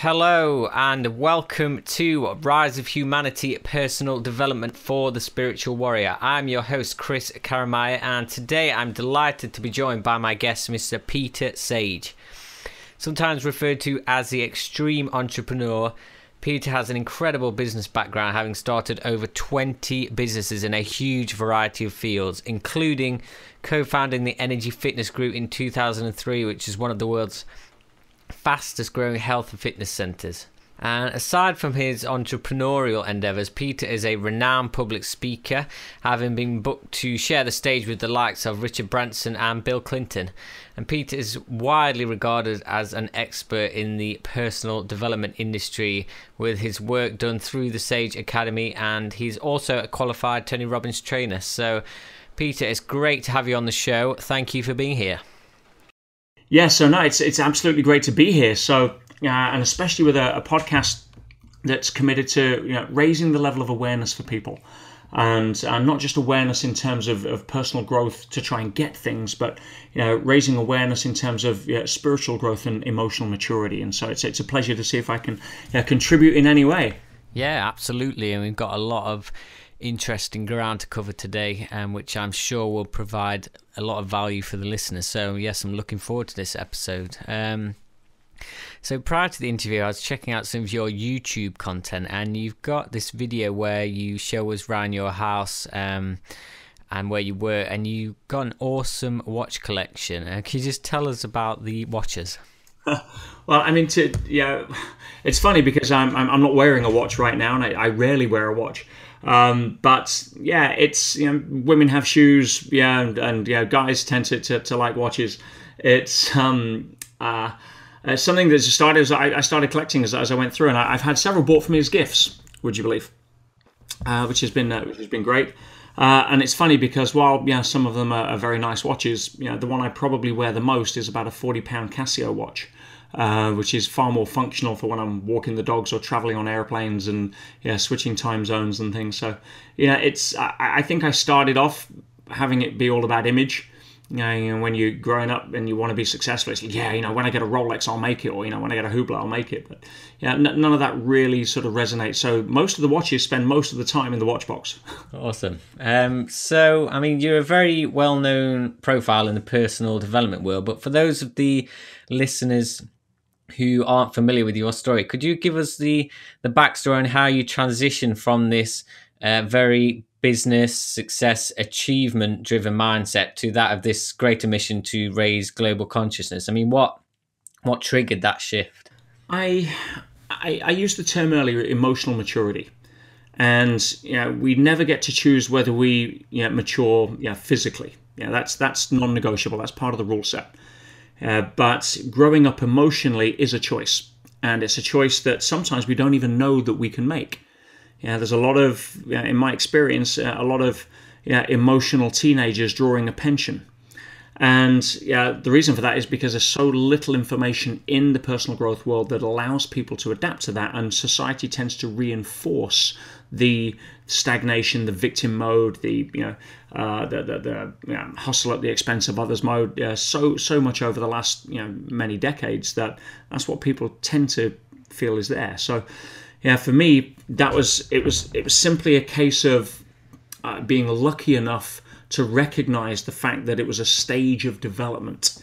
Hello and welcome to Rise of Humanity Personal Development for the Spiritual Warrior. I'm your host Chris Karamaya, and today I'm delighted to be joined by my guest Mr. Peter Sage. Sometimes referred to as the extreme entrepreneur, Peter has an incredible business background, having started over 20 businesses in a huge variety of fields, including co-founding the Energy Fitness Group in 2003, which is one of the world's fastest growing health and fitness centres. And aside from his entrepreneurial endeavours, Peter is a renowned public speaker, having been booked to share the stage with the likes of Richard Branson and Bill Clinton. And Peter is widely regarded as an expert in the personal development industry with his work done through the Sage Academy, and he's also a qualified Tony Robbins trainer. So Peter, it's great to have you on the show. Thank you for being here. Yeah, so no, it's absolutely great to be here. So, and especially with a podcast that's committed to raising the level of awareness for people, and not just awareness in terms of personal growth to try and get things, but raising awareness in terms of spiritual growth and emotional maturity. And so it's a pleasure to see if I can contribute in any way. Yeah, absolutely, and we've got a lot of interesting ground to cover today, which I'm sure will provide a lot of value for the listeners. So yes, I'm looking forward to this episode. So prior to the interview, I was checking out some of your YouTube content, and you've got this video where you show us around your house and where you were, and you got an awesome watch collection. Can you just tell us about the watches? Well, I mean, it's funny because I'm not wearing a watch right now, and I rarely wear a watch. But yeah, it's women have shoes, and guys tend to like watches. It's something that started. I started collecting as I went through, and I've had several bought for me as gifts. Would you believe? Which has been great. And it's funny because while some of them are very nice watches, the one I probably wear the most is about a £40 Casio watch. Which is far more functional for when I'm walking the dogs or traveling on airplanes and switching time zones and things. So I think I started off having it be all about image. When you're growing up and you want to be successful, it's like, when I get a Rolex, I'll make it, or when I get a Hublot, I'll make it. But none of that really sort of resonates. So most of the watches spend most of the time in the watch box. Awesome. So I mean, you're a very well-known profile in the personal development world, but for those of the listeners who aren't familiar with your story, could you give us the backstory on how you transitioned from this very business success achievement driven mindset to that of this greater mission to raise global consciousness? I mean, what triggered that shift? I used the term earlier, emotional maturity, and we never get to choose whether we mature physically. That's non-negotiable. That's part of the rule set. But growing up emotionally is a choice, and it's a choice that sometimes we don't even know that we can make. There's a lot of, in my experience, a lot of emotional teenagers drawing a pension. And the reason for that is because there's so little information in the personal growth world that allows people to adapt to that, and society tends to reinforce the stagnation, the victim mode, the hustle at the expense of others mode, so much over the last many decades that's what people tend to feel is there. So for me, it was simply a case of being lucky enough to recognize the fact that it was a stage of development.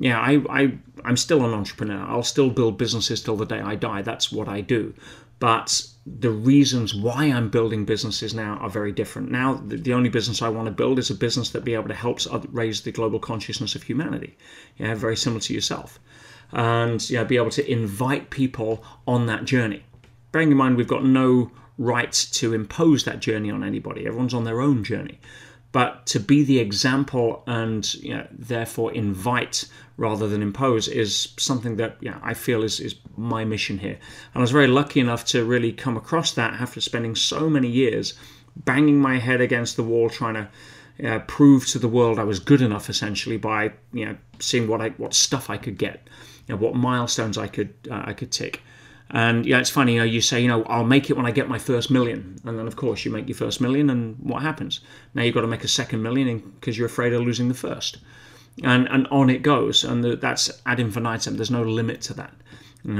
I'm still an entrepreneur. I'll still build businesses till the day I die. That's what I do. But the reasons why I'm building businesses now are very different. Now, the only business I want to build is a business that be able to help raise the global consciousness of humanity. Very similar to yourself. And be able to invite people on that journey. Bearing in mind, we've got no right to impose that journey on anybody. Everyone's on their own journey. But to be the example and therefore invite rather than impose is something that I feel is my mission here. And I was very lucky enough to really come across that after spending so many years banging my head against the wall, trying to prove to the world I was good enough, essentially, by seeing what stuff I could get, what milestones I could tick. And it's funny, you say, I'll make it when I get my first million. And then, of course, you make your first million, and what happens? Now you've got to make a second million because you're afraid of losing the first. And on it goes. And that's ad infinitum. There's no limit to that.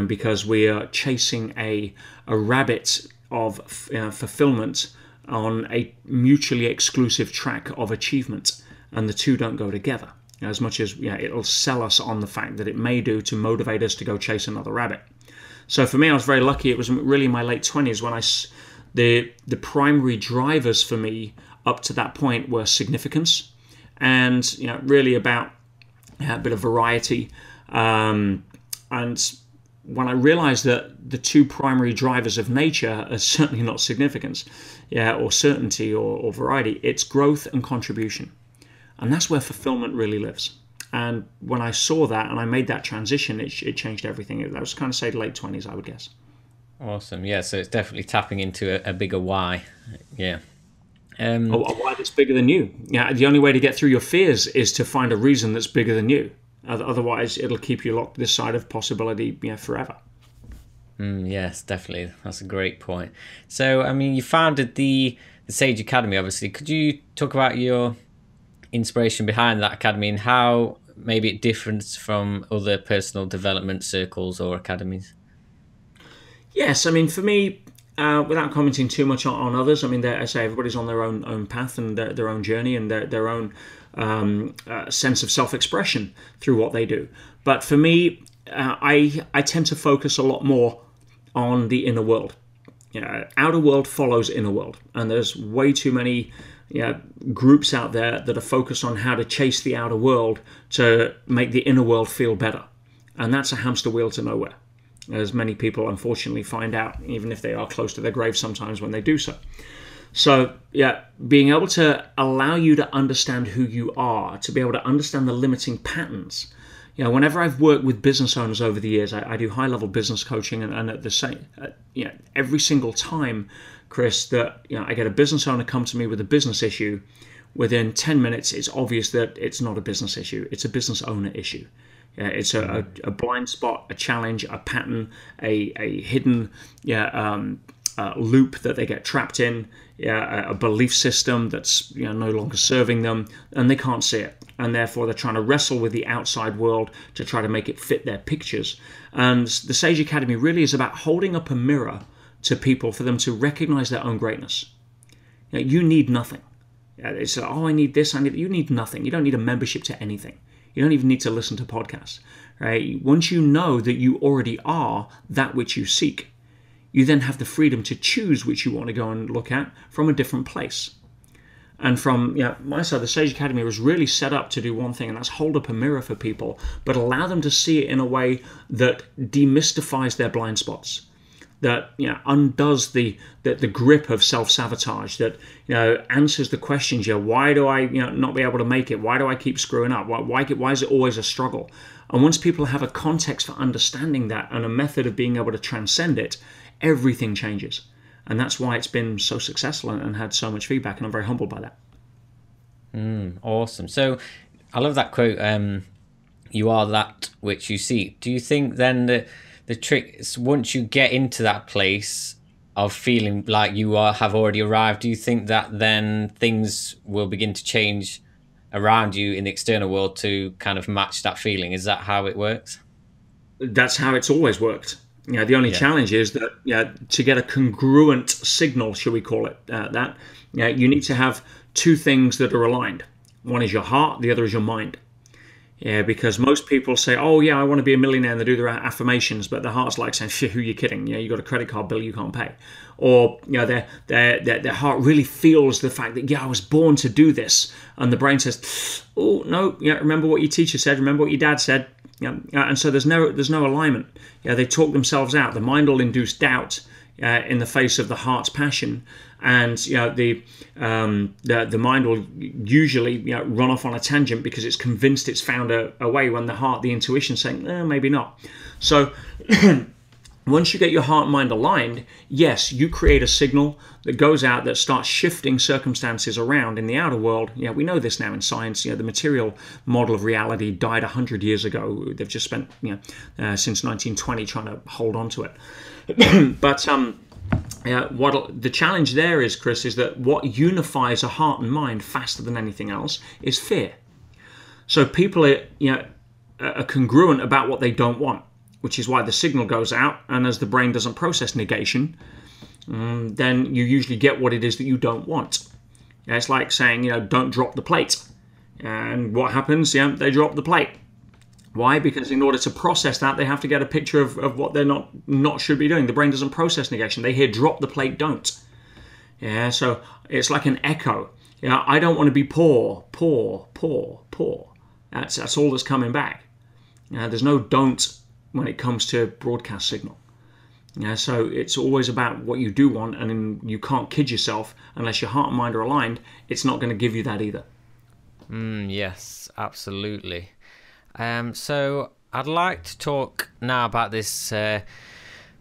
because we are chasing a rabbit of fulfillment on a mutually exclusive track of achievement, and the two don't go together. As much as it'll sell us on the fact that it may do to motivate us to go chase another rabbit. So for me, I was very lucky. It was really in my late 20s when the primary drivers for me up to that point were significance, and really about a bit of variety. And when I realized that the two primary drivers of nature are certainly not significance, or certainty or variety, it's growth and contribution. And that's where fulfillment really lives. And when I saw that and I made that transition, it changed everything. That was kind of, say, late 20s, I would guess. Awesome. Yeah, so it's definitely tapping into a bigger why. Yeah. A why that's bigger than you. The only way to get through your fears is to find a reason that's bigger than you. Otherwise, it'll keep you locked this side of possibility forever. Yes, definitely. That's a great point. So, I mean, you founded the Sage Academy, obviously. Could you talk about your inspiration behind that academy and how maybe it differs from other personal development circles or academies? Yes, I mean, for me, without commenting too much on others, I mean, I say everybody's on their own path and their own journey and their own sense of self-expression through what they do. But for me, I tend to focus a lot more on the inner world. Outer world follows inner world, and there's way too many groups out there that are focused on how to chase the outer world to make the inner world feel better. And that's a hamster wheel to nowhere, as many people unfortunately find out, even if they are close to their grave sometimes when they do so. So, being able to allow you to understand who you are, to be able to understand the limiting patterns. Whenever I've worked with business owners over the years, I do high-level business coaching, and at the same, every single time, Chris, that I get a business owner come to me with a business issue, within 10 minutes, it's obvious that it's not a business issue; it's a business owner issue. It's a blind spot, a challenge, a pattern, a hidden loop that they get trapped in, a belief system that's no longer serving them, and they can't see it. And therefore, they're trying to wrestle with the outside world to try to make it fit their pictures. And the Sage Academy really is about holding up a mirror to people for them to recognize their own greatness. You need nothing. It's I need this, I need. You need nothing. You don't need a membership to anything. You don't even need to listen to podcasts, right? Once you know that you already are that which you seek, you then have the freedom to choose which you want to go and look at from a different place. And from my side, the Sage Academy was really set up to do one thing, and that's hold up a mirror for people, but allow them to see it in a way that demystifies their blind spots, that undoes the grip of self-sabotage, that answers the questions. Why do I not be able to make it? Why do I keep screwing up? Why is it always a struggle? And once people have a context for understanding that and a method of being able to transcend it, everything changes. And that's why it's been so successful and had so much feedback, and I'm very humbled by that. Awesome. So I love that quote, you are that which you seek. Do you think then that the trick is once you get into that place of feeling like you have already arrived, do you think that then things will begin to change around you in the external world to kind of match that feeling? Is that how it works? That's how it's always worked. The only challenge is that to get a congruent signal, shall we call it that, you need to have two things that are aligned. One is your heart, the other is your mind. Because most people say, oh yeah, I want to be a millionaire, and they do their affirmations, but their heart's like saying, who are you kidding? You got a credit card bill you can't pay. Or their heart really feels the fact that I was born to do this, and the brain says, oh no, remember what your teacher said, remember what your dad said. And so there's no alignment. They talk themselves out. The mind will induce doubt in the face of the heart's passion, and the mind will usually run off on a tangent because it's convinced it's found a way, when the heart, the intuition, is saying maybe not. So once you get your heart and mind aligned, yes, you create a signal that goes out that starts shifting circumstances around in the outer world. We know this now in science. The material model of reality died 100 years ago. They've just spent since 1920 trying to hold on to it. But what the challenge there is, Chris, is that what unifies a heart and mind faster than anything else is fear. So people are congruent about what they don't want. which is why the signal goes out. And as the brain doesn't process negation, then you usually get what it is that you don't want. It's like saying, don't drop the plate. And what happens? They drop the plate. Why? Because in order to process that, they have to get a picture of what they're not should be doing. The brain doesn't process negation. They hear drop the plate, don't. So it's like an echo. I don't want to be poor, poor, poor, poor. That's all that's coming back. There's no don't when it comes to broadcast signal. So it's always about what you do want, and you can't kid yourself unless your heart and mind are aligned. It's not going to give you that either. Yes, absolutely. So I'd like to talk now about this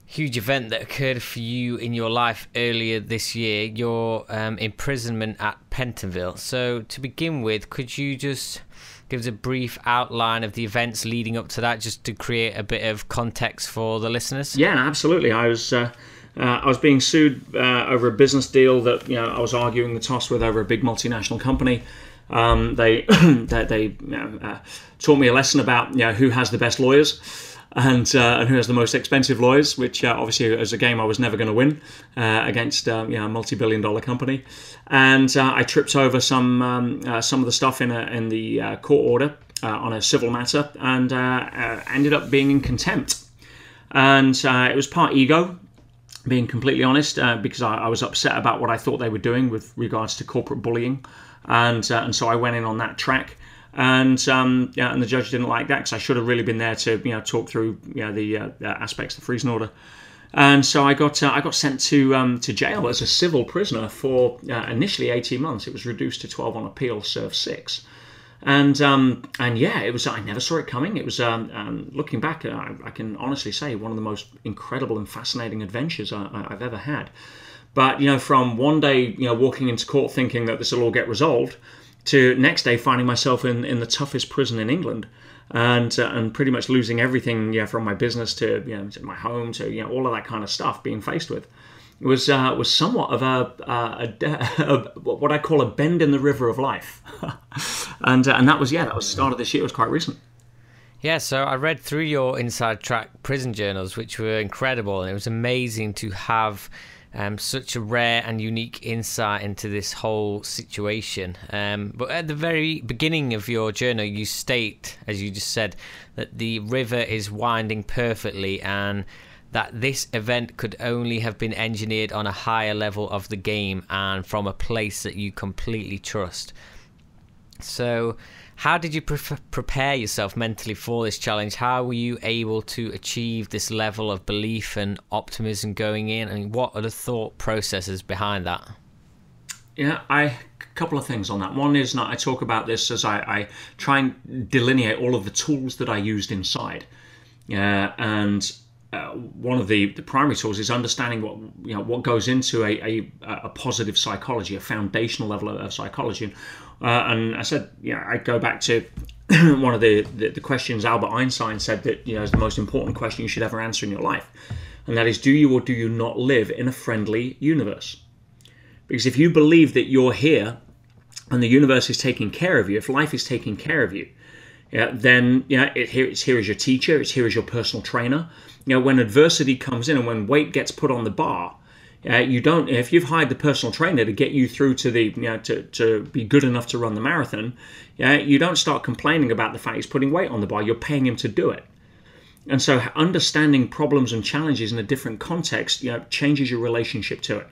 huge event that occurred for you in your life earlier this year, your imprisonment at Pentonville. So to begin with, could you just give us a brief outline of the events leading up to that, just to create a bit of context for the listeners? Yeah, absolutely. I was being sued over a business deal that I was arguing the toss with over a big multinational company. They taught me a lesson about who has the best lawyers and who has the most expensive lawyers, which obviously was a game I was never going to win against a multi-billion-dollar company. And I tripped over some of the stuff in the court order on a civil matter, and ended up being in contempt. And it was part ego, being completely honest, because I was upset about what I thought they were doing with regards to corporate bullying. And so I went in on that track, and the judge didn't like that, because I should have really been there to talk through the aspects of the freezing order. And so I got sent to jail as a civil prisoner for initially 18 months. It was reduced to 12 on appeal, served 6. And it was, I never saw it coming. It was, looking back, I can honestly say, one of the most incredible and fascinating adventures I've ever had. But, from one day, walking into court thinking that this will all get resolved, to next day finding myself in the toughest prison in England, and pretty much losing everything, from my business to, to my home to, all of that kind of stuff being faced with. It was somewhat of a what I call a bend in the river of life. and that was the start of this year. It was quite recent. Yeah, so I read through your Inside Track prison journals, which were incredible, and it was amazing to have such a rare and unique insight into this whole situation. But at the very beginning of your journal, you state, as you just said, that the river is winding perfectly, and that this event could only have been engineered on a higher level of the game and from a place that you completely trust. So how did you prepare yourself mentally for this challenge? How were you able to achieve this level of belief and optimism going in? I mean, what are the thought processes behind that? Yeah, a couple of things on that. One is, I talk about this as I try and delineate all of the tools that I used inside. And one of the primary tools is understanding what goes into a positive psychology, a foundational level of psychology. And I said, I go back to one of the questions Albert Einstein said that is the most important question you should ever answer in your life, and that is, do you or do you not live in a friendly universe? Because if you believe that you're here and the universe is taking care of you, if life is taking care of you, then it's here as your teacher, it's here as your personal trainer. When adversity comes in and when weight gets put on the bar, you don't. If you've hired the personal trainer to get you through to the to be good enough to run the marathon, you don't start complaining about the fact he's putting weight on the bar. You're paying him to do it. And so understanding problems and challenges in a different context, changes your relationship to it.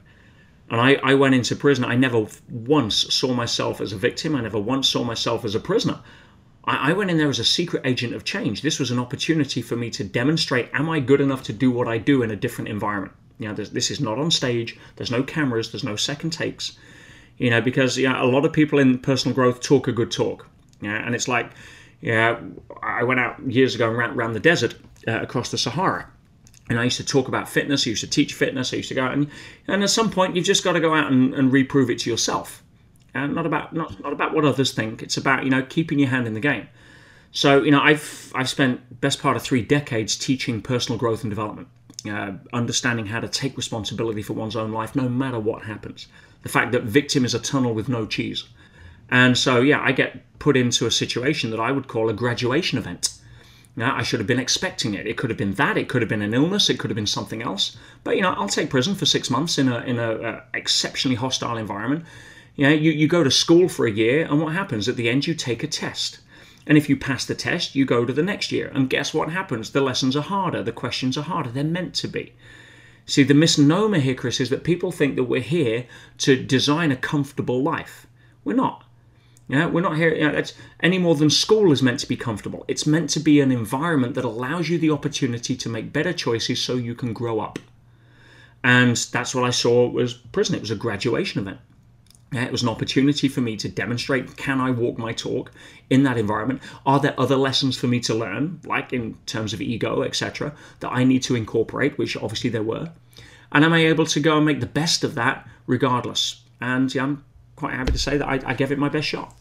And I went into prison. I never once saw myself as a victim. I never once saw myself as a prisoner. I went in there as a secret agent of change. This was an opportunity for me to demonstrate, am I good enough to do what I do in a different environment? This is not on stage. There's no cameras. There's no second takes. Because a lot of people in personal growth talk a good talk. And it's like, I went out years ago and ran the desert across the Sahara. And I used to talk about fitness. I used to teach fitness. I used to go out and at some point you've just got to go out and reprove it to yourself. And not about what others think. It's about keeping your hand in the game. So I've spent best part of 3 decades teaching personal growth and development, understanding how to take responsibility for one's own life no matter what happens. The fact that victim is a tunnel with no cheese. And so I get put into a situation that I would call a graduation event. I should have been expecting it. It could have been that. It could have been an illness. It could have been something else. But I'll take prison for 6 months in a exceptionally hostile environment. You go to school for a year, and what happens at the end? You take a test, and if you pass the test, you go to the next year. And guess what happens? The lessons are harder. The questions are harder. They're meant to be. See, the misnomer here, Chris, is that people think that we're here to design a comfortable life. We're not. We're not here that's any more than school is meant to be comfortable. It's meant to be an environment that allows you the opportunity to make better choices so you can grow up. And that's what I saw was prison. It was a graduation event. It was an opportunity for me to demonstrate, can I walk my talk in that environment? Are there other lessons for me to learn, like in terms of ego, etc., that I need to incorporate, which obviously there were? And am I able to go and make the best of that regardless? And I'm quite happy to say that I gave it my best shot.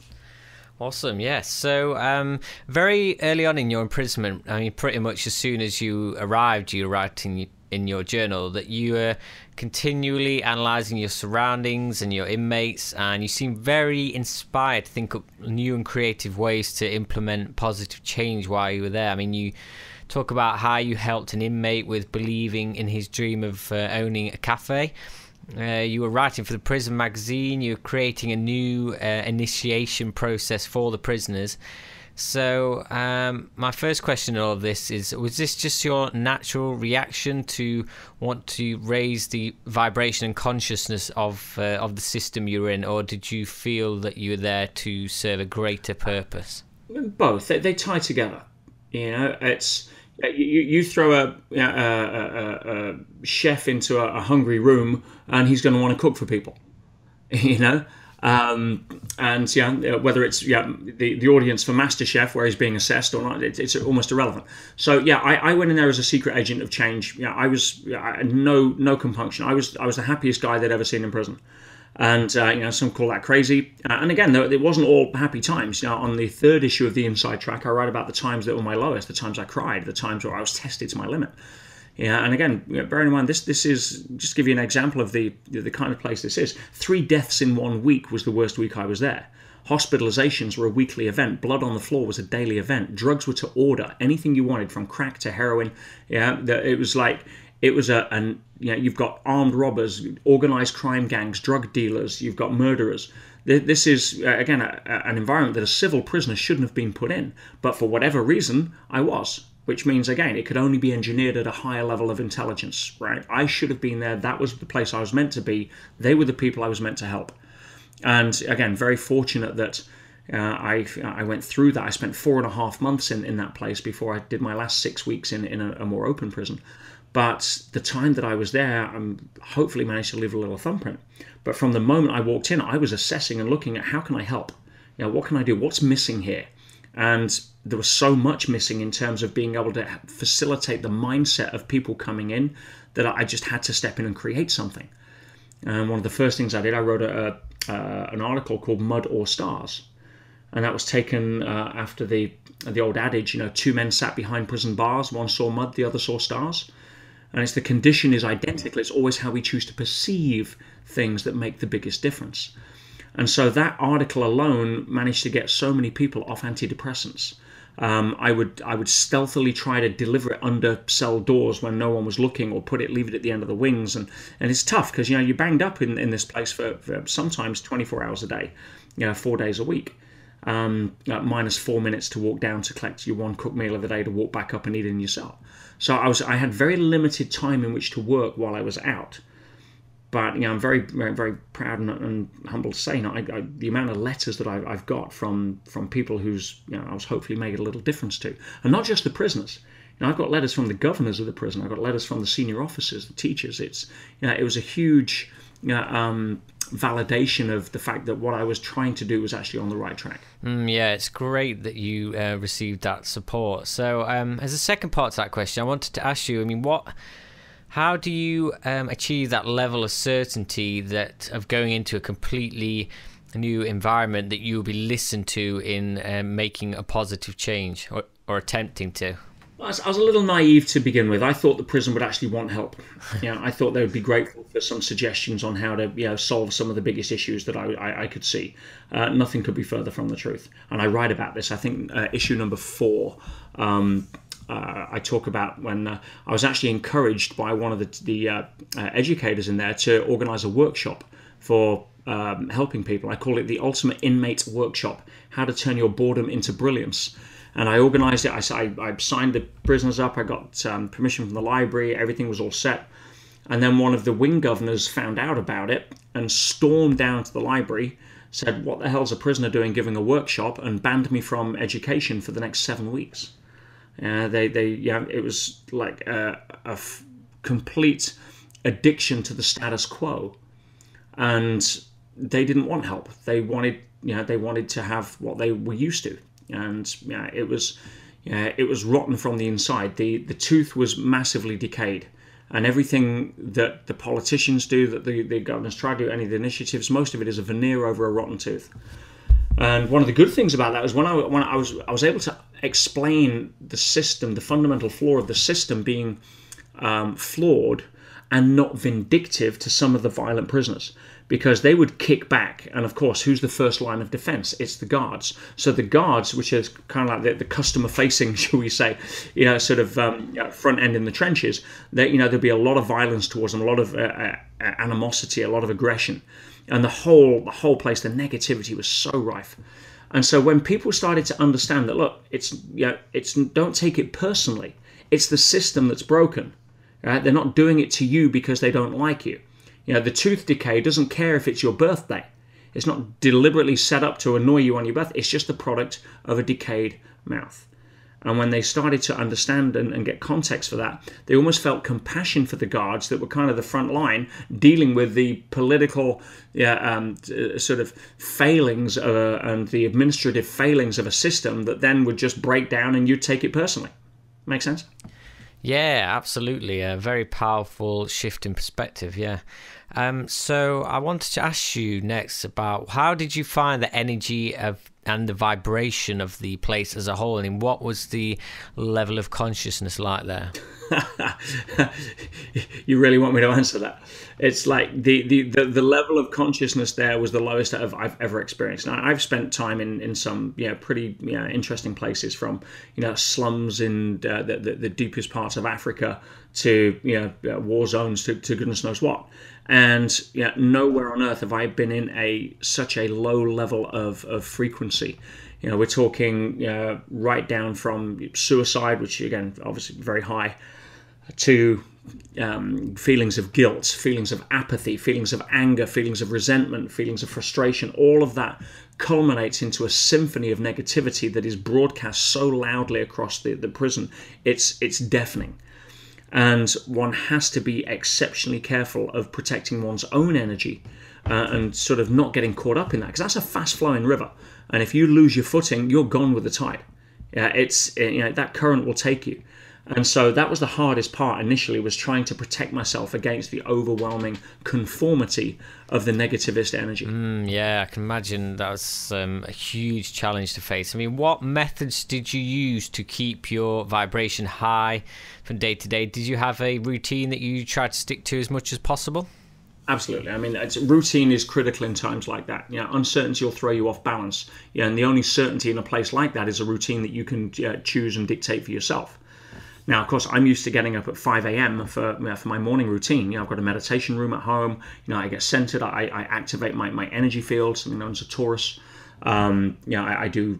Awesome, yes. So very early on in your imprisonment, I mean, pretty much as soon as you arrived in your journal that you were continually analysing your surroundings and your inmates, and you seem very inspired to think up new and creative ways to implement positive change while you were there. I mean, you talk about how you helped an inmate with believing in his dream of owning a cafe. You were writing for the prison magazine. You were creating a new initiation process for the prisoners. So my first question in all of this is, was this just your natural reaction to want to raise the vibration and consciousness of the system you were in, or did you feel that you were there to serve a greater purpose? Both. They tie together. It's you throw a chef into a hungry room, and he's going to want to cook for people. And whether it's the audience for MasterChef where he's being assessed or not, it's almost irrelevant. So I went in there as a secret agent of change. I was no compunction. I was the happiest guy they'd ever seen in prison. And some call that crazy. And again, it wasn't all happy times. On the third issue of the Inside Track, I write about the times that were my lowest, the times I cried, the times where I was tested to my limit. And again, bearing in mind, this is, just to give you an example of the kind of place this is. 3 deaths in 1 week was the worst week I was there. Hospitalizations were a weekly event. Blood on the floor was a daily event. Drugs were to order. Anything you wanted, from crack to heroin. It was like, it was you've got armed robbers, organized crime gangs, drug dealers, you've got murderers. This is, again, an environment that a civil prisoner shouldn't have been put in. But for whatever reason, I was. Which means, again, it could only be engineered at a higher level of intelligence, right? I should have been there. That was the place I was meant to be. They were the people I was meant to help. And again, very fortunate that I went through that. I spent 4.5 months in that place before I did my last 6 weeks in a more open prison. But the time that I was there, I hopefully managed to leave a little thumbprint. But from the moment I walked in, I was assessing and looking at, how can I help? What can I do? What's missing here? And there was so much missing in terms of being able to facilitate the mindset of people coming in that I just had to step in and create something. And one of the first things I did, I wrote an article called Mud or Stars. And that was taken after the old adage, 2 men sat behind prison bars, one saw mud, the other saw stars. And it's the condition is identical. It's always how we choose to perceive things that make the biggest difference. And so that article alone managed to get so many people off antidepressants. I would stealthily try to deliver it under cell doors when no one was looking, or leave it at the end of the wings. And it's tough because, you're banged up in this place for sometimes 24 hours a day, 4 days a week. Minus 4 minutes to walk down to collect your 1 cooked meal of the day to walk back up and eat in your cell. So I had very limited time in which to work while I was out. But I'm very, very, very proud and humble to say, the amount of letters that I've got from people who's I was hopefully making a little difference to, and not just the prisoners. I've got letters from the governors of the prison. I've got letters from the senior officers, the teachers. It was a huge validation of the fact that what I was trying to do was actually on the right track. Yeah, it's great that you received that support. So, as a second part to that question, I wanted to ask you, how do you achieve that level of certainty of going into a completely new environment that you will be listened to in making a positive change, or attempting to? I was a little naive to begin with. I thought the prison would actually want help. I thought they would be grateful for some suggestions on how to solve some of the biggest issues that I could see. Nothing could be further from the truth. And I write about this, I think, issue number 4. I talk about when I was actually encouraged by one of the educators in there to organize a workshop for helping people. I call it the Ultimate Inmate Workshop, how to turn your boredom into brilliance. And I organized it. I signed the prisoners up. I got permission from the library. Everything was all set. And then one of the wing governors found out about it and stormed down to the library, said, "What the hell's a prisoner doing giving a workshop?" and banned me from education for the next 7 weeks. It was like a complete addiction to the status quo, and they didn't want help. They wanted to have what they were used to, and it was rotten from the inside. The tooth was massively decayed, and everything that the politicians do, that the governors try to do, any of the initiatives, most of it is a veneer over a rotten tooth. And one of the good things about that was when I was able to explain the system, the fundamental flaw of the system being flawed and not vindictive to some of the violent prisoners, because they would kick back. And of course, who's the first line of defense? It's the guards. So the guards, which is kind of like the customer facing, shall we say, sort of front end in the trenches, there'd be a lot of violence towards them, a lot of animosity, a lot of aggression. And the whole place, the negativity was so rife. And so when people started to understand that, look, it's don't take it personally. It's the system that's broken. Right? They're not doing it to you because they don't like you. The tooth decay doesn't care if it's your birthday. It's not deliberately set up to annoy you on your birthday. It's just the product of a decayed mouth. And when they started to understand and get context for that, they almost felt compassion for the guards that were kind of the front line dealing with the political sort of failings and the administrative failings of a system that then would just break down and you'd take it personally. Make sense? Yeah, absolutely. A very powerful shift in perspective, yeah. So I wanted to ask you next about how did you find the energy and the vibration of the place as a whole, and what was the level of consciousness like there? You really want me to answer that? It's like the level of consciousness there was the lowest I've ever experienced. Now, I've spent time in some pretty interesting places, from slums in the deepest parts of Africa to war zones to goodness knows what. And nowhere on earth have I been in such a low level of frequency. We're talking right down from suicide, which again obviously very high, to feelings of guilt, feelings of apathy, feelings of anger, feelings of resentment, feelings of frustration. All of that culminates into a symphony of negativity that is broadcast so loudly across the prison. It's deafening. And one has to be exceptionally careful of protecting one's own energy and sort of not getting caught up in that, because that's a fast-flowing river. And if you lose your footing, you're gone with the tide. That current will take you. And so that was the hardest part initially, was trying to protect myself against the overwhelming conformity of the negativist energy. Yeah, I can imagine that was a huge challenge to face. I mean, what methods did you use to keep your vibration high from day to day? Did you have a routine that you tried to stick to as much as possible? Absolutely. I mean, routine is critical in times like that. Uncertainty will throw you off balance. And the only certainty in a place like that is a routine that you can choose and dictate for yourself. Now, of course, I'm used to getting up at 5 a.m. for my morning routine. I've got a meditation room at home. I get centered. I activate my energy field, something known as a torus. I do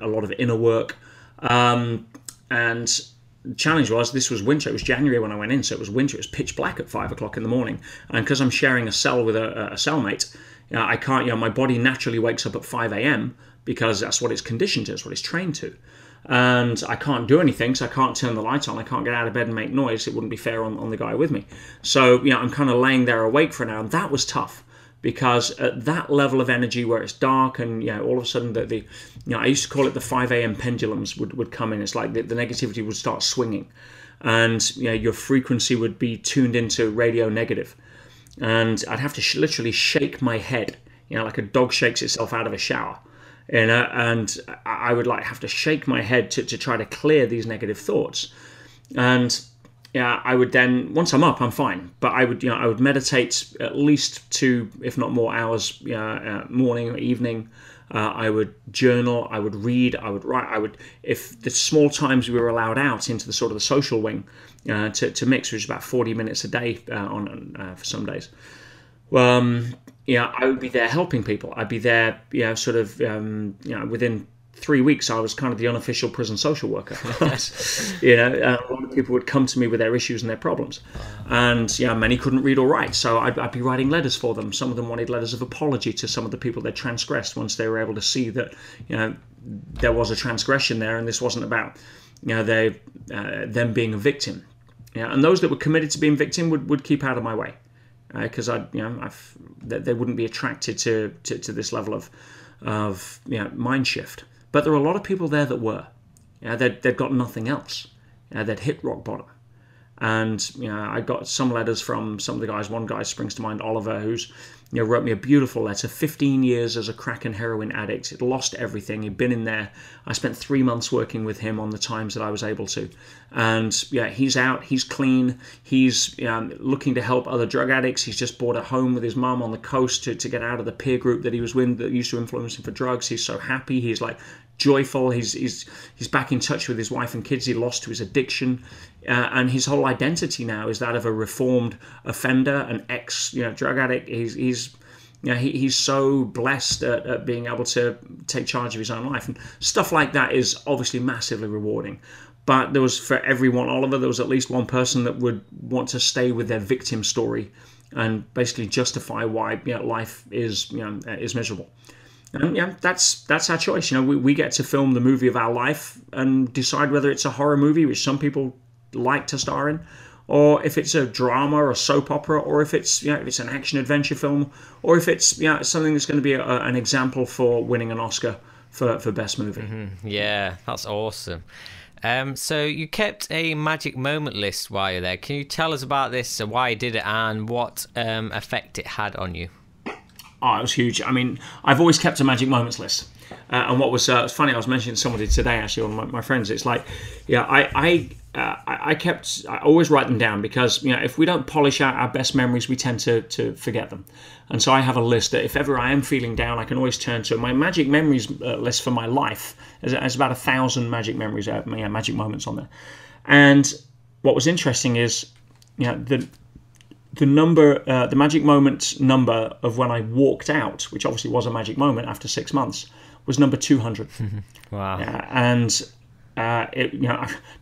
a lot of inner work. And the challenge was, this was winter. It was January when I went in, so it was winter. It was pitch black at 5 o'clock in the morning. And because I'm sharing a cell with a cellmate, I can't. My body naturally wakes up at 5 a.m. because that's what it's conditioned to. It's what it's trained to. And I can't do anything, so I can't turn the lights on. I can't get out of bed and make noise. It wouldn't be fair on the guy with me. So, I'm kind of laying there awake for an hour, and that was tough, because at that level of energy where it's dark and, all of a sudden I used to call it the 5 a.m. pendulums would come in. It's like the negativity would start swinging, and, your frequency would be tuned into radio negative. And I'd have to literally shake my head, like a dog shakes itself out of a shower. And I would have to shake my head to try to clear these negative thoughts. And I would then, once I'm up, I'm fine. But I would meditate at least 2, if not more hours, morning or evening. I would journal, I would read, I would write, if the small times we were allowed out into the sort of the social wing to mix, which is about 40 minutes a day for some days. I would be there helping people. I'd be there, within 3 weeks, I was kind of the unofficial prison social worker. A lot of people would come to me with their issues and their problems, and many couldn't read or write, so I'd be writing letters for them. Some of them wanted letters of apology to some of the people they transgressed once they were able to see that there was a transgression there, and this wasn't about them being a victim. And those that were committed to being victim would keep out of my way, because they wouldn't be attracted to this level of mind shift. But there are a lot of people there that were. They'd got nothing else. They'd hit rock bottom. And I got some letters from some of the guys. One guy springs to mind, Oliver, who's wrote me a beautiful letter. 15 years as a crack and heroin addict. He'd lost everything. He'd been in there. I spent 3 months working with him on the times that I was able to. And he's out. He's clean. He's looking to help other drug addicts. He's just bought a home with his mum on the coast to get out of the peer group that he was with that used to influence him for drugs. He's so happy. He's like joyful. He's back in touch with his wife and kids he lost to his addiction. And his whole identity now is that of a reformed offender, an ex-drug addict. He's so blessed at being able to take charge of his own life, and stuff like that is obviously massively rewarding. But there was, for every one Oliver, there was at least one person that would want to stay with their victim story and basically justify why life is miserable. And that's our choice. We get to film the movie of our life and decide whether it's a horror movie, which some people like to star in, or if it's a drama or a soap opera, or if it's if it's an action adventure film, or if it's something that's going to be an example for winning an Oscar for best movie. Mm-hmm. Yeah, that's awesome. So you kept a magic moment list while you're there. Can you tell us about this, why you did it, and what effect it had on you? Oh, it was huge. I mean, I've always kept a magic moments list. And what was funny, I was mentioning to somebody today, actually, one of my friends. It's like, I always write them down, because if we don't polish out our best memories, we tend to forget them. And so I have a list that if ever I am feeling down, I can always turn to. My magic memories list for my life has about 1,000 magic memories, magic moments on there. And what was interesting is, the number, the magic moment number of when I walked out, which obviously was a magic moment after 6 months, was number 200. Wow. And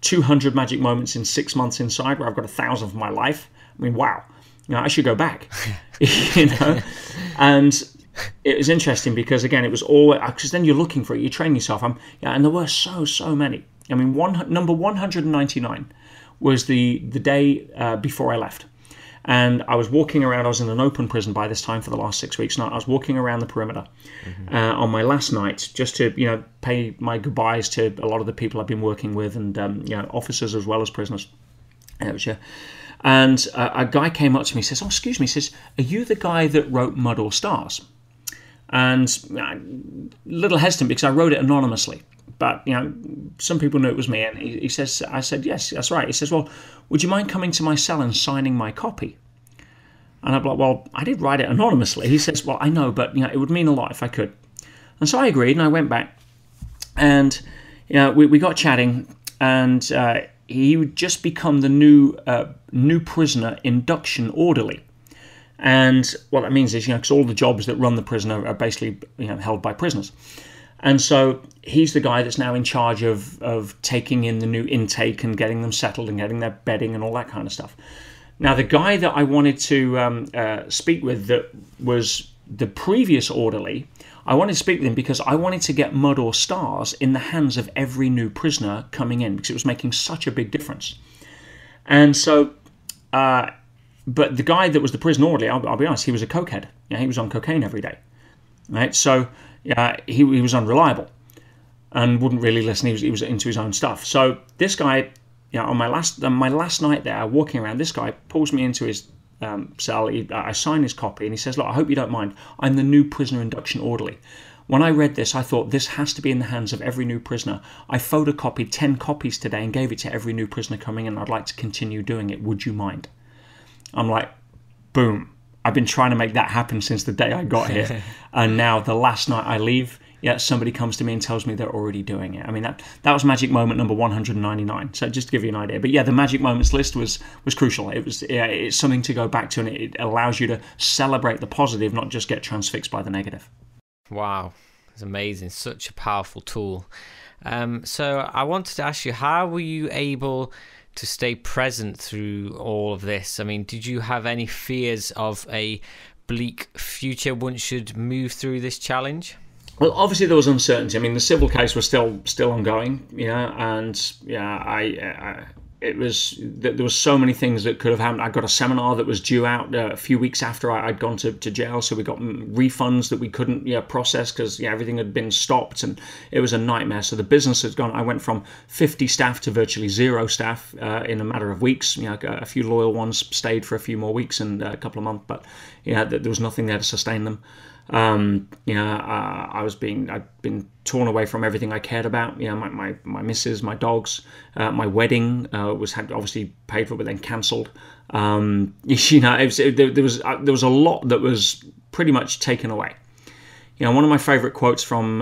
200 magic moments in 6 months inside, where I've got 1,000 for my life. I mean, wow. I should go back. And it was interesting because, again, it was all, because then you're looking for it, you train yourself. And there were so many. I mean, number 199 was the day before I left. And I was walking around. I was in an open prison by this time for the last 6 weeks. And I was walking around the perimeter on my last night, just to pay my goodbyes to a lot of the people I've been working with, and officers as well as prisoners. And a guy came up to me, says, "Oh, excuse me," says, "Are you the guy that wrote Mud or Stars?" And a little hesitant because I wrote it anonymously. But some people knew it was me, and he says, I said, "Yes, that's right." He says, "Well, would you mind coming to my cell and signing my copy?" And I'm like, "Well, I did write it anonymously." He says, "Well, I know, but it would mean a lot if I could." And so I agreed, and I went back, and we got chatting, and he would just become the new prisoner induction orderly. And what that means is, because all the jobs that run the prison are basically held by prisoners. And so he's the guy that's now in charge of taking in the new intake and getting them settled and getting their bedding and all that kind of stuff. Now, the guy that I wanted to speak with, that was the previous orderly, I wanted to speak with him because I wanted to get Mud or Stars in the hands of every new prisoner coming in, because it was making such a big difference. And so, but the guy that was the prison orderly, I'll be honest, he was a cokehead. He was on cocaine every day, right? So he was unreliable and wouldn't really listen. He was into his own stuff. So this guy, on my last night there, walking around, this guy pulls me into his cell. I sign his copy, and he says, "Look, I hope you don't mind. I'm the new prisoner induction orderly." When I read this, I thought, this has to be in the hands of every new prisoner. I photocopied 10 copies today and gave it to every new prisoner coming in. I'd like to continue doing it. Would you mind? I'm like, boom. I've been trying to make that happen since the day I got here. And now the last night I leave, somebody comes to me and tells me they're already doing it. I mean, that was magic moment number 199. So just to give you an idea. But yeah, the magic moments list was crucial. It's something to go back to, and it allows you to celebrate the positive, not just get transfixed by the negative. Wow, it's amazing. Such a powerful tool. So I wanted to ask you, how were you able to stay present through all of this? I mean, did you have any fears of a bleak future once you'd move through this challenge? Well, obviously there was uncertainty. I mean, the civil case was still ongoing, and there was so many things that could have happened. I got a seminar that was due out a few weeks after I'd gone to jail, so we got refunds that we couldn't process because everything had been stopped, and it was a nightmare. So the business had gone. I went from 50 staff to virtually 0 staff in a matter of weeks. A few loyal ones stayed for a few more weeks and a couple of months, but there was nothing there to sustain them. I'd been torn away from everything I cared about. My missus, my dogs, my wedding had obviously paid for, but then cancelled. There was a lot that was pretty much taken away. One of my favourite quotes from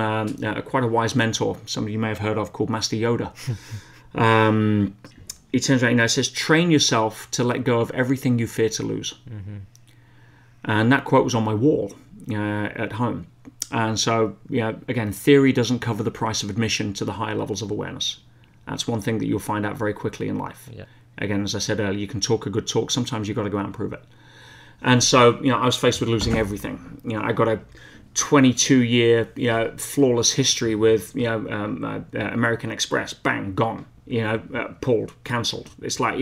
quite a wise mentor, somebody you may have heard of, called Master Yoda. He turns around, says, "Train yourself to let go of everything you fear to lose." Mm-hmm. And that quote was on my wall at home. And so, again, theory doesn't cover the price of admission to the higher levels of awareness. That's one thing that you'll find out very quickly in life. Yeah. Again, as I said earlier, you can talk a good talk. Sometimes you've got to go out and prove it. And so, I was faced with losing everything. I got a 22-year, flawless history with, American Express. Bang, gone. Pulled, cancelled. It's like,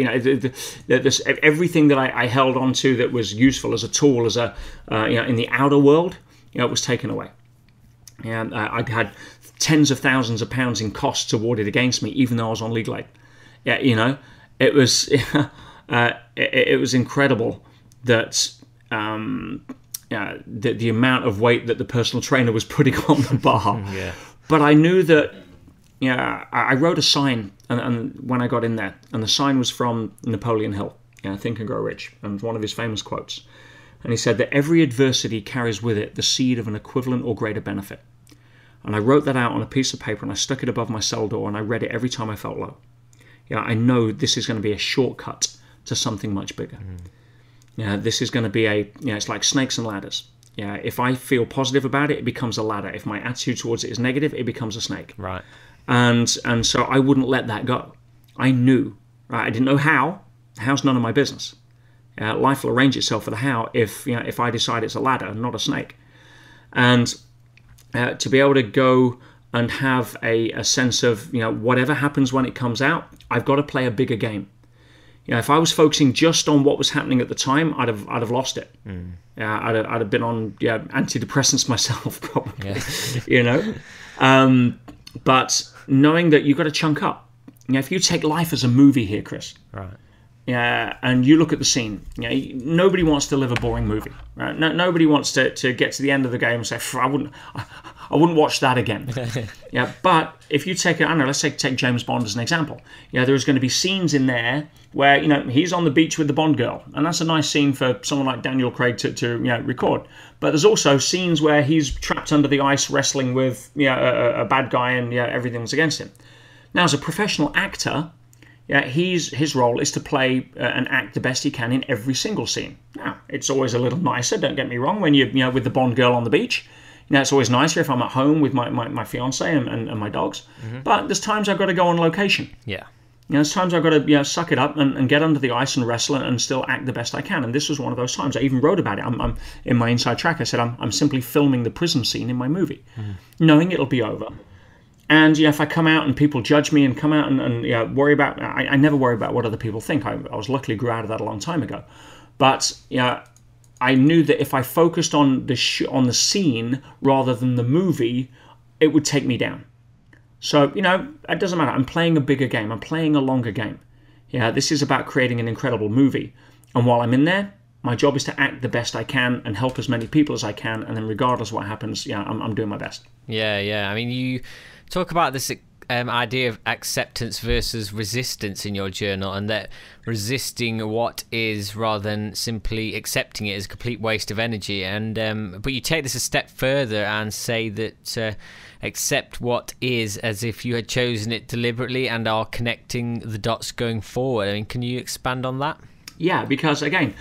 everything that I held on to that was useful as a tool, as in the outer world, it was taken away. I'd had tens of thousands of pounds in costs awarded against me, even though I was on legal aid. It was, it was incredible that, the amount of weight that the personal trainer was putting on the bar. Yeah. But I knew that, I wrote a sign and when I got in there, and the sign was from Napoleon Hill, Think and Grow Rich, and one of his famous quotes. And he said that every adversity carries with it the seed of an equivalent or greater benefit. And I wrote that out on a piece of paper and I stuck it above my cell door and I read it every time I felt low. I know this is going to be a shortcut to something much bigger. This is going to be it's like snakes and ladders. If I feel positive about it, it becomes a ladder. If my attitude towards it is negative, it becomes a snake. Right. And so I wouldn't let that go. I knew. Right? I didn't know how. How's none of my business. Life will arrange itself for the how if I decide it's a ladder, not a snake. And to be able to go and have a sense of, whatever happens when it comes out, I've got to play a bigger game. If I was focusing just on what was happening at the time, I'd have lost it. I'd have been on antidepressants myself probably. Yeah. But knowing that you've got to chunk up. If you take life as a movie here, Chris. Right. And you look at the scene. Nobody wants to live a boring movie. Right? Nobody wants to get to the end of the game and say, I wouldn't watch that again. But if you take let's take James Bond as an example. There's going to be scenes in there where he's on the beach with the Bond girl, and that's a nice scene for someone like Daniel Craig to record. But there's also scenes where he's trapped under the ice wrestling with a bad guy and everything's against him. Now, as a professional actor, his role is to play and act the best he can in every single scene. Now, it's always a little nicer, don't get me wrong, when you're with the Bond girl on the beach. It's always nicer if I'm at home with my fiance and my dogs. Mm-hmm. But there's times I've got to go on location. Yeah. There's times I've got to suck it up and get under the ice and wrestle and still act the best I can. And this was one of those times. I even wrote about it. I'm in my inside track. I said I'm simply filming the prison scene in my movie, knowing it'll be over. And if I come out and people judge me and come out and worry about, I never worry about what other people think. I was luckily grew out of that a long time ago. But I knew that if I focused on the scene rather than the movie, it would take me down. So it doesn't matter. I'm playing a bigger game. I'm playing a longer game. This is about creating an incredible movie. And while I'm in there, my job is to act the best I can and help as many people as I can. And then regardless of what happens, I'm doing my best. Yeah. I mean, you talk about this idea of acceptance versus resistance in your journal, and that resisting what is rather than simply accepting it is a complete waste of energy. And but you take this a step further and say that accept what is as if you had chosen it deliberately and are connecting the dots going forward. I mean, can you expand on that? Yeah, because again,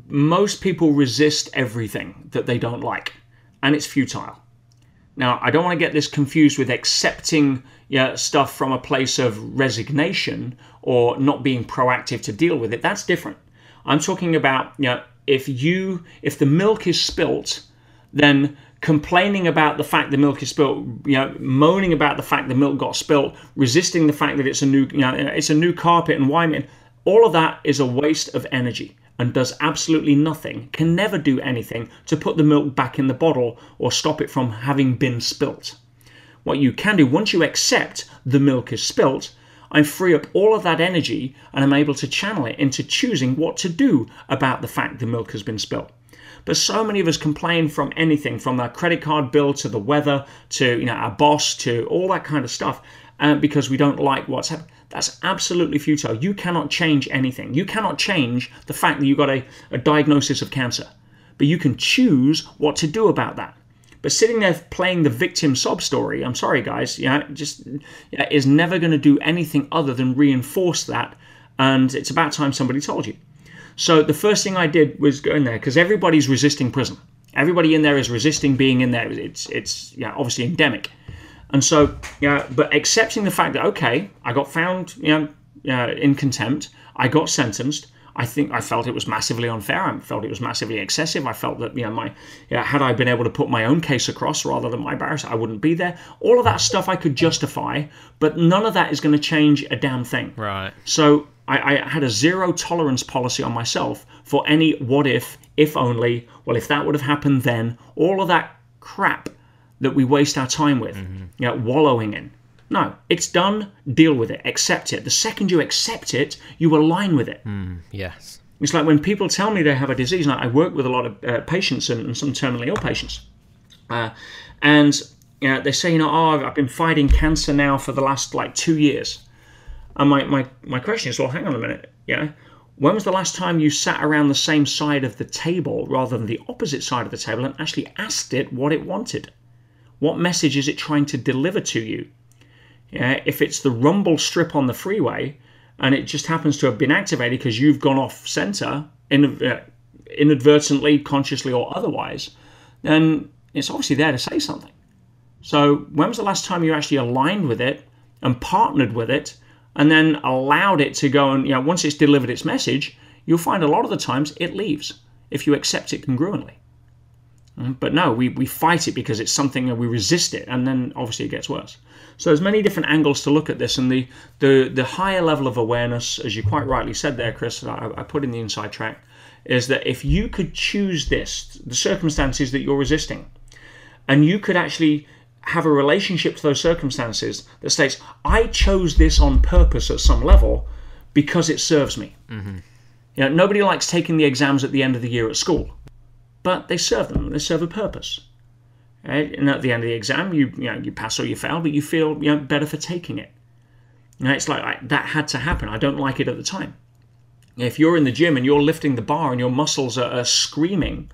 most people resist everything that they don't like, and it's futile. Now, I don't want to get this confused with accepting stuff from a place of resignation or not being proactive to deal with it. That's different. I'm talking about, if the milk is spilt, then complaining about the fact the milk is spilt, moaning about the fact the milk got spilt, resisting the fact that it's a new carpet and why, all of that is a waste of energy and does absolutely nothing, can never do anything to put the milk back in the bottle or stop it from having been spilt. What you can do, once you accept the milk is spilt, I free up all of that energy and I'm able to channel it into choosing what to do about the fact the milk has been spilt. But so many of us complain from anything, from our credit card bill to the weather to our boss to all that kind of stuff, because we don't like what's happening. That's absolutely futile. You cannot change anything. You cannot change the fact that you got a diagnosis of cancer, but you can choose what to do about that. But sitting there playing the victim sob story, I'm sorry guys, is never going to do anything other than reinforce that, and it's about time somebody told you. So the first thing I did was go in there, because everybody's resisting prison. Everybody in there is resisting being in there. It's obviously endemic. And so, but accepting the fact that, okay, I got found in contempt, I got sentenced, I felt it was massively unfair, I felt it was massively excessive, I felt that, had I been able to put my own case across rather than my barrister, I wouldn't be there. All of that stuff I could justify, but none of that is going to change a damn thing. Right. So I had a zero tolerance policy on myself for any what if only, well, if that would have happened then, all of that crap that we waste our time with, wallowing in. No, it's done, deal with it, accept it. The second you accept it, you align with it. Yes. It's like when people tell me they have a disease, and I work with a lot of patients and some terminally ill patients, and they say, I've been fighting cancer now for the last 2 years. And my question is, well, hang on a minute, when was the last time you sat around the same side of the table rather than the opposite side of the table and actually asked it what it wanted? What message is it trying to deliver to you? If it's the rumble strip on the freeway and it just happens to have been activated because you've gone off center inadvertently, consciously or otherwise, then it's obviously there to say something. So when was the last time you actually aligned with it and partnered with it and then allowed it to go and, once it's delivered its message, you'll find a lot of the times it leaves if you accept it congruently. But no, we fight it because it's something, we resist it, and then obviously it gets worse. So there's many different angles to look at this, and the higher level of awareness, as you quite rightly said there, Chris, I put in the inside track, is that if you could choose this, the circumstances that you're resisting, and you could actually have a relationship to those circumstances that states, I chose this on purpose at some level because it serves me. Mm-hmm. Nobody likes taking the exams at the end of the year at school. But they serve them. They serve a purpose. Right? And at the end of the exam, you pass or you fail, but you feel better for taking it. It's like that had to happen. I don't like it at the time. If you're in the gym and you're lifting the bar and your muscles are screaming,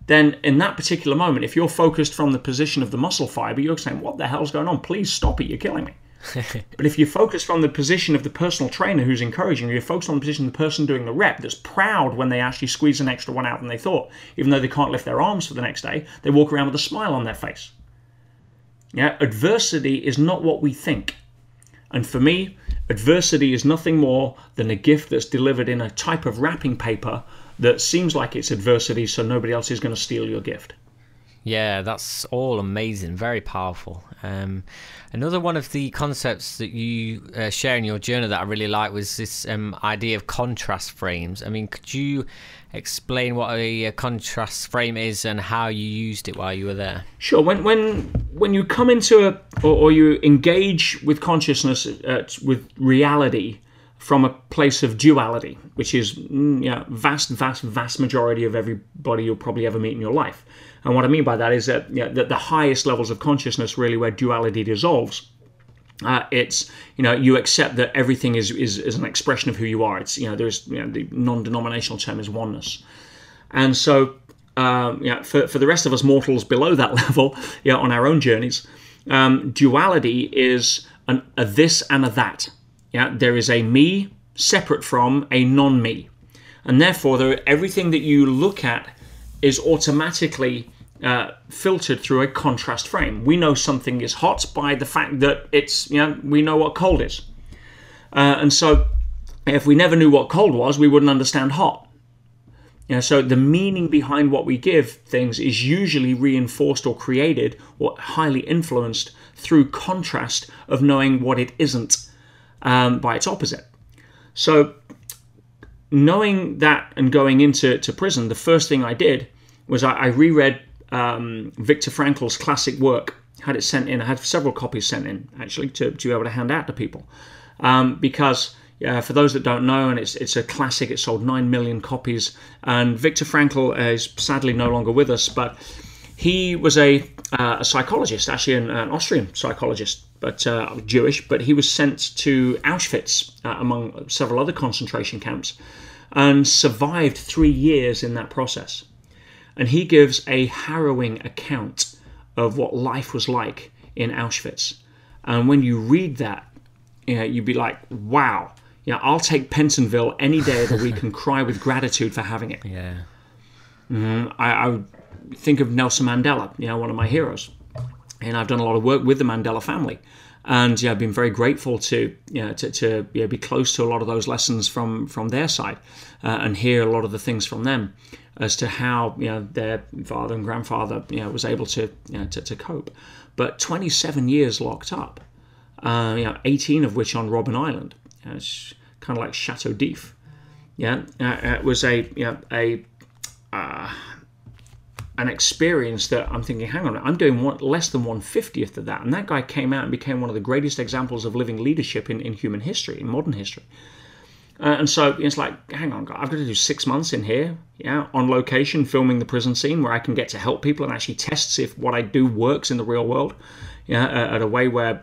then in that particular moment, if you're focused from the position of the muscle fiber, you're saying, what the hell's going on? Please stop it. You're killing me. But if you focus from the position of the personal trainer who's encouraging you, you're focused on the position of the person doing the rep that's proud when they actually squeeze an extra one out than they thought. Even though they can't lift their arms for the next day, they walk around with a smile on their face. Adversity is not what we think. And for me, adversity is nothing more than a gift that's delivered in a type of wrapping paper that seems like it's adversity, so nobody else is going to steal your gift. Yeah, that's all amazing, very powerful. Another one of the concepts that you share in your journal that I really like was this idea of contrast frames. I mean, could you explain what a contrast frame is and how you used it while you were there? Sure. When you come into or you engage with consciousness, with reality from a place of duality, which is vast majority of everybody you'll probably ever meet in your life. And what I mean by that is that, that the highest levels of consciousness, really where duality dissolves, It's, you accept that everything is an expression of who you are. It's, there's, the non-denominational term is oneness. And so, for the rest of us mortals below that level, on our own journeys, duality is a this and a that. There is a me separate from a non-me. And therefore, everything that you look at is automatically filtered through a contrast frame. We know something is hot by the fact that it's, we know what cold is. And so if we never knew what cold was, we wouldn't understand hot. So the meaning behind what we give things is usually reinforced or created or highly influenced through contrast of knowing what it isn't by its opposite. So knowing that and going into prison, the first thing I did was I reread Viktor Frankl's classic work. Had it sent in. I had several copies sent in, actually, to be able to hand out to people. Because for those that don't know, and it's a classic, it sold 9 million copies. And Viktor Frankl is sadly no longer with us, but he was a psychologist, actually an Austrian psychologist, but Jewish. But he was sent to Auschwitz, among several other concentration camps, and survived 3 years in that process. And he gives a harrowing account of what life was like in Auschwitz. And when you read that, you'd be like, wow, I'll take Pentonville any day of the week and cry with gratitude for having it. Yeah. I would think of Nelson Mandela, one of my heroes. And I've done a lot of work with the Mandela family. And I've been very grateful to be close to a lot of those lessons from their side and hear a lot of the things from them as to how their father and grandfather was able to cope. But 27 years locked up, 18 of which on Robben Island. It's kind of like Chateau d'If. It was an experience that I'm thinking, hang on, I'm doing less than 1/50th of that. And that guy came out and became one of the greatest examples of living leadership in human history, in modern history. And so it's like, hang on, I've got to do 6 months in here, on location, filming the prison scene where I can get to help people and actually test if what I do works in the real world, at a way where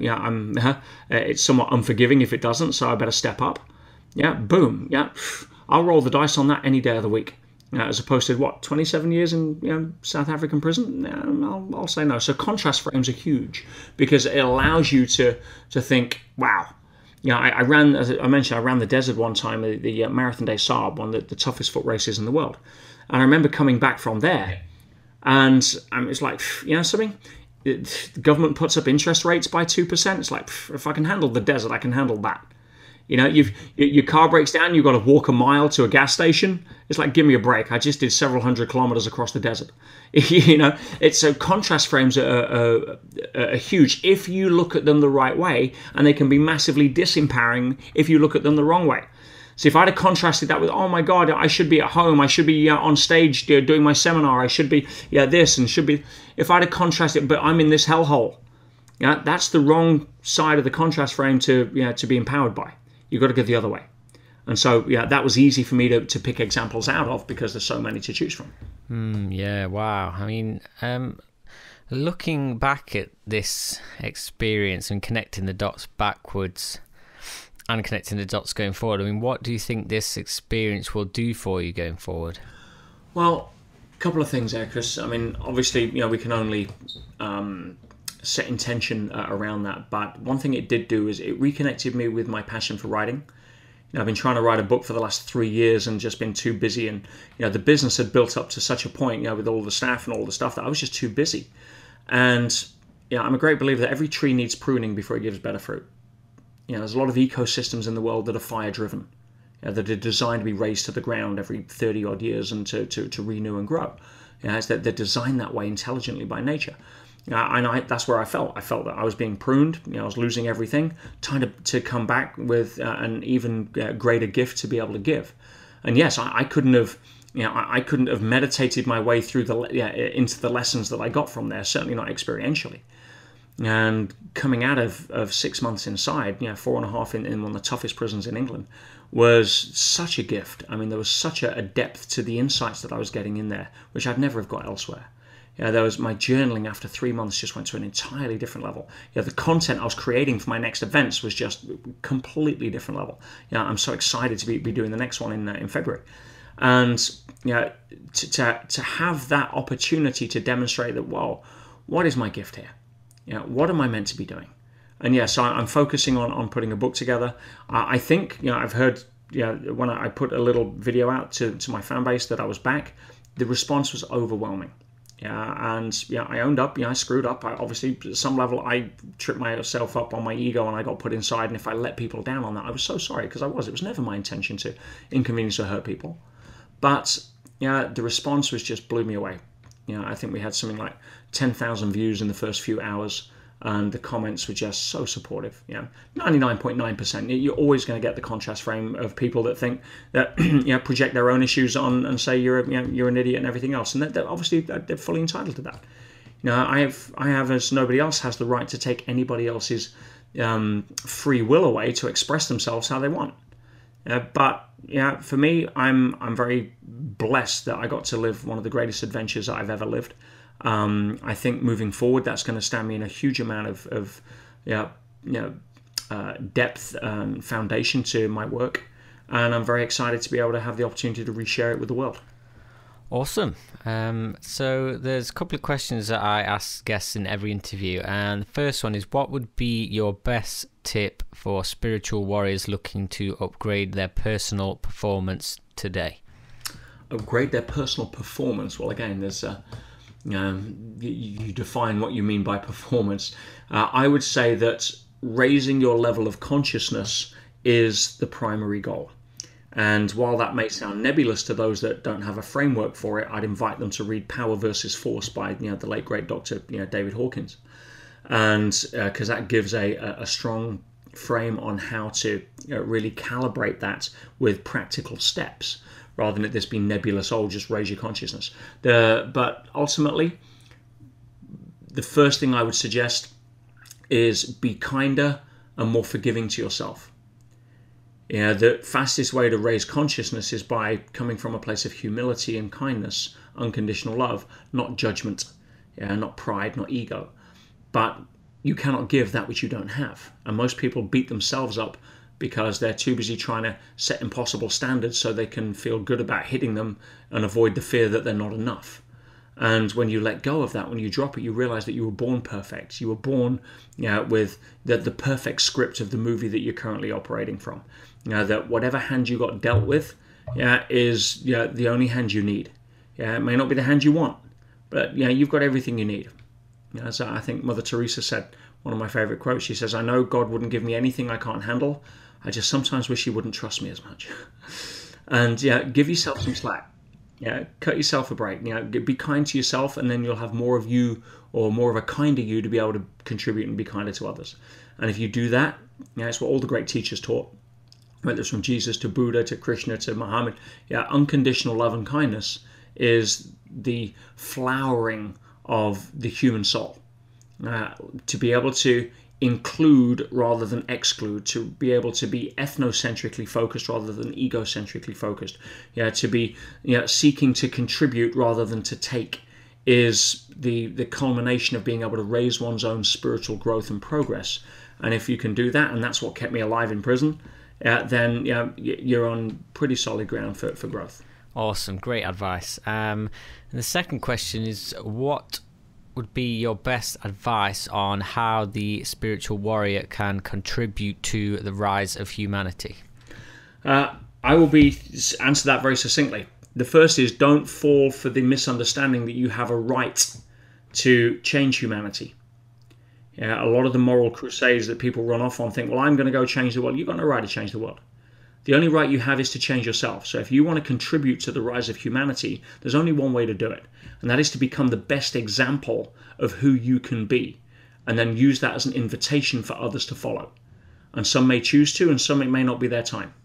it's somewhat unforgiving if it doesn't, so I better step up. Boom, I'll roll the dice on that any day of the week. As opposed to 27 years in South African prison? I'll say no. So contrast frames are huge because it allows you to think, wow. I ran, as I mentioned, I ran the desert one time, the Marathon des Sables, one of the toughest foot races in the world. And I remember coming back from there, and it's like, something? The government puts up interest rates by 2%. It's like, if I can handle the desert, I can handle that. Your car breaks down, you've got to walk a mile to a gas station. It's like, give me a break. I just did several hundred kilometers across the desert. It's so contrast frames are huge if you look at them the right way, and they can be massively disempowering if you look at them the wrong way. So if I'd have contrasted that with, oh my God, I should be at home, I should be on stage doing my seminar, I should be this and should be. If I'd have contrasted, but I'm in this hellhole, that's the wrong side of the contrast frame to be empowered by. You've got to go the other way. And so, that was easy for me to pick examples out of because there's so many to choose from. Wow. I mean, looking back at this experience and connecting the dots backwards and connecting the dots going forward, I mean, what do you think this experience will do for you going forward? Well, a couple of things there, Chris. I mean, obviously, we can only set intention around that, but one thing it did do is it reconnected me with my passion for writing. I've been trying to write a book for the last 3 years and just been too busy, and the business had built up to such a point, with all the staff and all the stuff, that I was just too busy. And I'm a great believer that every tree needs pruning before it gives better fruit. There's a lot of ecosystems in the world that are fire driven, that are designed to be raised to the ground every 30 odd years and to renew and grow. It's that they're designed that way intelligently by nature. And that's where I felt. I felt that I was being pruned. I was losing everything. Time to come back with an even greater gift to be able to give. And yes, I couldn't have, I couldn't have meditated my way through into the lessons that I got from there. Certainly not experientially. And coming out of 6 months inside, 4.5 in one of the toughest prisons in England, was such a gift. I mean, there was such a depth to the insights that I was getting in there, which I'd never have got elsewhere. There was my journaling after 3 months just went to an entirely different level. The content I was creating for my next events was just completely different level. I'm so excited to be doing the next one in February. And to have that opportunity to demonstrate that, well, what is my gift here? What am I meant to be doing? And so I'm focusing on putting a book together. I think, I've heard, when I put a little video out to my fan base that I was back, the response was overwhelming. I owned up, I screwed up. Obviously, at some level, I tripped myself up on my ego and I got put inside. And if I let people down on that, I was so sorry, because it was never my intention to inconvenience or hurt people. But the response just blew me away. I think we had something like 10,000 views in the first few hours, and the comments were just so supportive. 99.9%. You're always going to get the contrast frame of people that think that project their own issues on and say you're an idiot and everything else, and they're obviously they're fully entitled to that. I have, as nobody else has, the right to take anybody else's free will away to express themselves how they want. But for me, I'm very blessed that I got to live one of the greatest adventures that I've ever lived. I think moving forward, that's going to stand me in a huge amount of depth and foundation to my work, and I'm very excited to be able to have the opportunity to reshare it with the world. Awesome. So there's a couple of questions that I ask guests in every interview, and the first one is, what would be your best tip for spiritual warriors looking to upgrade their personal performance today? Upgrade their personal performance? Well, again, there's you define what you mean by performance. I would say that raising your level of consciousness is the primary goal. And while that may sound nebulous to those that don't have a framework for it, I'd invite them to read Power versus Force by the late great Dr. David Hawkins, and because that gives a strong frame on how to really calibrate that with practical steps, rather than it this being nebulous, just raise your consciousness. But ultimately, the first thing I would suggest is be kinder and more forgiving to yourself. The fastest way to raise consciousness is by coming from a place of humility and kindness, unconditional love, not judgment, not pride, not ego. But you cannot give that which you don't have. And most people beat themselves up because they're too busy trying to set impossible standards so they can feel good about hitting them and avoid the fear that they're not enough. And when you let go of that, when you drop it, you realize that you were born perfect. You were born with the perfect script of the movie that you're currently operating from. That whatever hand you got dealt with is the only hand you need. It may not be the hand you want, but you've got everything you need. As I think Mother Teresa said, one of my favorite quotes, she says, "I know God wouldn't give me anything I can't handle. I just sometimes wish he wouldn't trust me as much." And give yourself some slack. Cut yourself a break. Be kind to yourself, and then you'll have more of you, or more of a kinder you, to be able to contribute and be kinder to others. And if you do that, it's what all the great teachers taught, whether it's from Jesus to Buddha to Krishna to Muhammad. Unconditional love and kindness is the flowering of the human soul. To be able to include rather than exclude, to be able to be ethnocentrically focused rather than egocentrically focused, to be seeking to contribute rather than to take, is the culmination of being able to raise one's own spiritual growth and progress. And if you can do that, and that's what kept me alive in prison, then you're on pretty solid ground for growth. Awesome, great advice. And the second question is, what would be your best advice on how the spiritual warrior can contribute to the rise of humanity? I will answer that very succinctly. The first is, don't fall for the misunderstanding that you have a right to change humanity. A lot of the moral crusades that people run off on think, well, I'm going to go change the world. You've got no right to change the world. The only right you have is to change yourself. So if you want to contribute to the rise of humanity, there's only one way to do it. And that is to become the best example of who you can be. And then use that as an invitation for others to follow. And some may choose to, and some it may not be their time.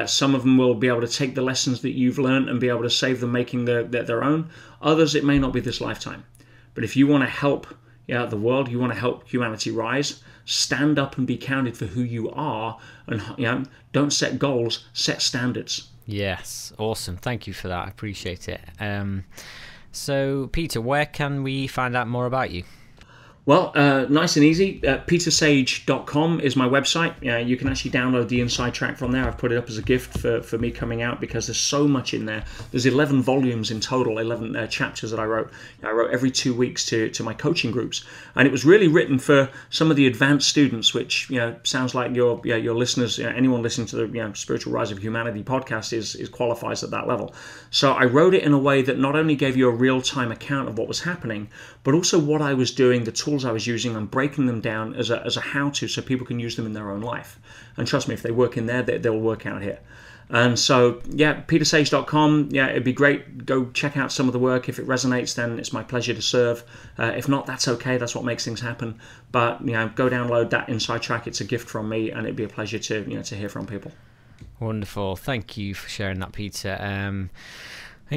Some of them will be able to take the lessons that you've learned and be able to save them making their own. Others, it may not be this lifetime. But if you want to help the world, you want to help humanity rise, stand up and be counted for who you are, and don't set goals, set standards. Yes, awesome. Thank you for that. I appreciate it. So, Peter, where can we find out more about you? Well, nice and easy. petersage.com is my website. You can actually download the inside track from there. I've put it up as a gift for me coming out because there's so much in there. There's 11 volumes in total, 11 chapters that I wrote. I wrote every 2 weeks to my coaching groups. And it was really written for some of the advanced students, which sounds like your listeners, anyone listening to the Spiritual Rise of Humanity podcast is qualifies at that level. So I wrote it in a way that not only gave you a real-time account of what was happening, but also what I was doing, the tools I was using, and breaking them down as a how-to so people can use them in their own life. And trust me, if they work in there, they'll work out here. And so, petersage.com, it'd be great. Go check out some of the work. If it resonates, then it's my pleasure to serve. If not, that's okay. That's what makes things happen. But, go download that inside track. It's a gift from me, and it'd be a pleasure to hear from people. Wonderful. Thank you for sharing that, Peter.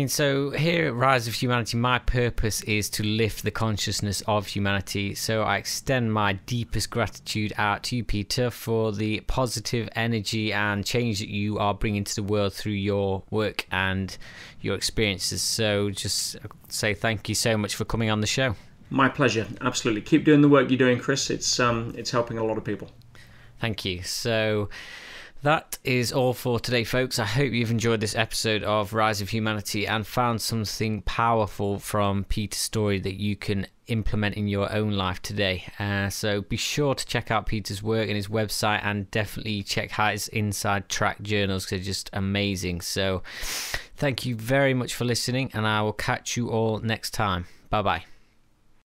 So here at Rise of Humanity, my purpose is to lift the consciousness of humanity. So I extend my deepest gratitude out to you, Peter, for the positive energy and change that you are bringing to the world through your work and your experiences. So just say thank you so much for coming on the show. My pleasure. Absolutely. Keep doing the work you're doing, Chris. It's helping a lot of people. Thank you. So that is all for today, folks. I hope you've enjoyed this episode of Rise of Humanity and found something powerful from Peter's story that you can implement in your own life today. So be sure to check out Peter's work and his website, and definitely check out his inside track journals because they're just amazing. So thank you very much for listening, and I will catch you all next time. Bye bye.